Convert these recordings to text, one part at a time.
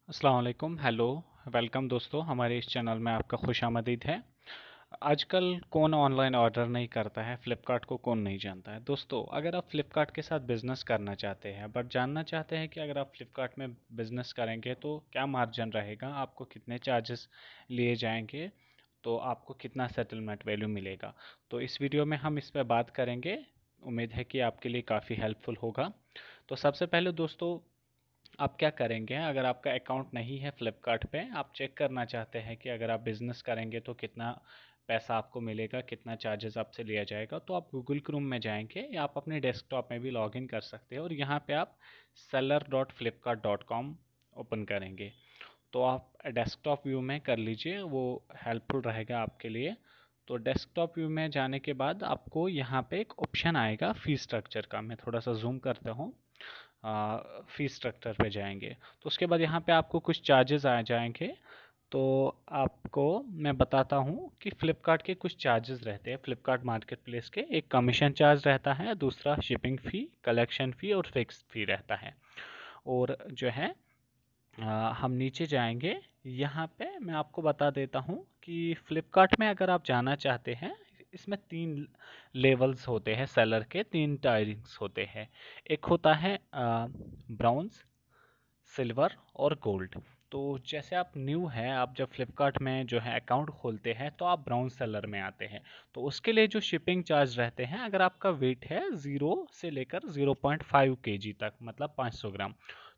अस्सलाम वालेकुम, hello, welcome दोस्तों। हमारे इस चैनल में आपका खुशामदीद है। आजकल कौन ऑनलाइन ऑर्डर नहीं करता है, फ्लिपकार्ट को कौन नहीं जानता है। दोस्तों, अगर आप फ्लिपकार्ट के साथ बिजनेस करना चाहते हैं बट जानना चाहते हैं कि अगर आप फ्लिपकार्ट में बिजनेस करेंगे तो क्या मार्जिन रहेगा, आपको कितने चार्जेस लिए जाएंगे, तो आपको कितना सेटलमेंट वैल्यू मिलेगा, तो इस वीडियो में हम इस पर बात करेंगे। उम्मीद है कि आपके लिए काफ़ी हेल्पफुल होगा। तो सबसे पहले दोस्तों, आप क्या करेंगे, अगर आपका अकाउंट नहीं है फ्लिपकार्ट पे, आप चेक करना चाहते हैं कि अगर आप बिजनेस करेंगे तो कितना पैसा आपको मिलेगा, कितना चार्जेस आपसे लिया जाएगा, तो आप गूगल क्रोम में जाएंगे या आप अपने डेस्कटॉप में भी लॉगिन कर सकते हैं और यहाँ पे आप seller.flipkart.com ओपन करेंगे। तो आप डेस्कटॉप व्यू में कर लीजिए, वो हेल्पफुल रहेगा आपके लिए। तो डेस्कटॉप व्यू में जाने के बाद आपको यहाँ पे एक ऑप्शन आएगा फी स्ट्रक्चर का। मैं थोड़ा सा जूम करता हूँ। फी स्ट्रक्चर पे जाएंगे तो उसके बाद यहाँ पे आपको कुछ चार्जेस आ जाएंगे। तो आपको मैं बताता हूँ कि फ़्लिपकार्ट के कुछ चार्जेस रहते हैं। फ़्लिपकार्ट मार्केट प्लेस के एक कमीशन चार्ज रहता है, दूसरा शिपिंग फ़ी, कलेक्शन फ़ी और फिक्स फ़ी रहता है। और जो है हम नीचे जाएंगे। यहाँ पे मैं आपको बता देता हूँ कि फ्लिपकार्ट में अगर आप जाना चाहते हैं, इसमें तीन लेवल्स होते हैं, सेलर के तीन टायरिंग्स होते हैं। एक होता है ब्राउन्स, सिल्वर और गोल्ड। तो जैसे आप न्यू हैं, आप जब फ्लिपकार्ट में जो है अकाउंट खोलते हैं तो आप ब्राउन सेलर में आते हैं। तो उसके लिए जो शिपिंग चार्ज रहते हैं, अगर आपका वेट है 0 से लेकर 0.5 kg तक, मतलब 500 ग्राम,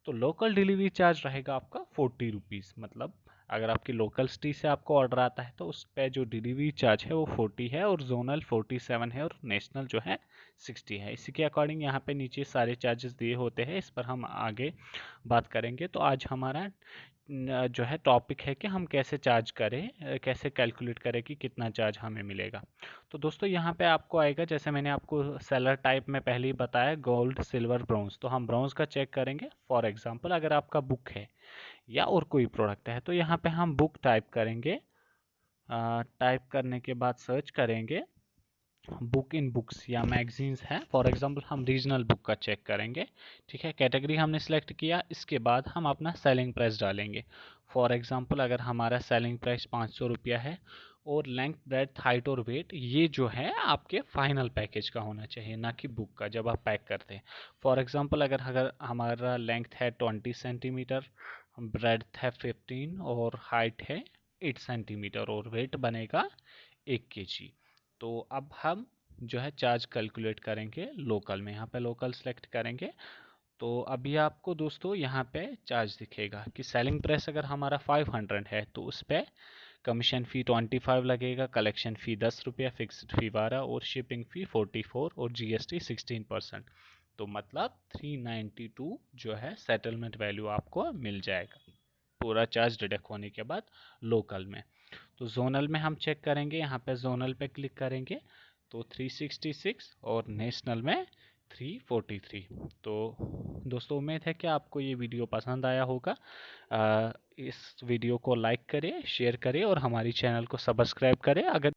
तो लोकल डिलीवरी चार्ज रहेगा आपका 40 रुपीज़। मतलब अगर आपकी लोकल सिटी से आपको ऑर्डर आता है तो उस पर जो डिलीवरी चार्ज है वो 40 है, और जोनल 47 है, और नेशनल जो है 60 है। इसी के अकॉर्डिंग यहाँ पे नीचे सारे चार्जेस दिए होते हैं, इस पर हम आगे बात करेंगे। तो आज हमारा जो है टॉपिक है कि हम कैसे चार्ज करें, कैसे कैलकुलेट करें कि कितना चार्ज हमें मिलेगा। तो दोस्तों, यहाँ पे आपको आएगा, जैसे मैंने आपको सेलर टाइप में पहले ही बताया, गोल्ड, सिल्वर, ब्रॉन्ज। तो हम ब्रॉन्ज का चेक करेंगे। फॉर एग्जांपल, अगर आपका बुक है या और कोई प्रोडक्ट है तो यहाँ पे हम बुक टाइप करेंगे। टाइप करने के बाद सर्च करेंगे, बुक इन बुक्स या मैगजीन्स हैं। फॉर एग्जांपल हम रीजनल बुक का चेक करेंगे। ठीक है, कैटेगरी हमने सेलेक्ट किया, इसके बाद हम अपना सेलिंग प्राइस डालेंगे। फॉर एग्जांपल, अगर हमारा सेलिंग प्राइस 500 रुपया है, और लेंथ, ब्रेड्थ, हाइट और वेट ये जो है आपके फाइनल पैकेज का होना चाहिए, ना कि बुक का जब आप पैक करते हैं। फॉर एग्जांपल, अगर अगर हमारा लेंथ है 20 सेंटीमीटर, ब्रेड्थ है 15 और हाइट है 8 सेंटीमीटर, और वेट बनेगा 1 kg। तो अब हम जो है चार्ज कैलकुलेट करेंगे लोकल में। यहाँ पे लोकल सेलेक्ट करेंगे। तो अभी आपको दोस्तों यहाँ पे चार्ज दिखेगा कि सेलिंग प्राइस अगर हमारा 500 है तो उस पे कमीशन फ़ी 25 लगेगा, कलेक्शन फ़ी 10 रुपया, फिक्स्ड फ़ी 12 और शिपिंग फ़ी 44 और जीएसटी 16%। तो मतलब 392 जो है सेटलमेंट वैल्यू आपको मिल जाएगा, पूरा चार्ज डिडक्ट होने के बाद लोकल में। तो जोनल में हम चेक करेंगे, यहाँ पे जोनल पे क्लिक करेंगे तो 366, और नेशनल में 343। तो दोस्तों, उम्मीद है कि आपको ये वीडियो पसंद आया होगा। इस वीडियो को लाइक करें, शेयर करें और हमारी चैनल को सब्सक्राइब करें। अगर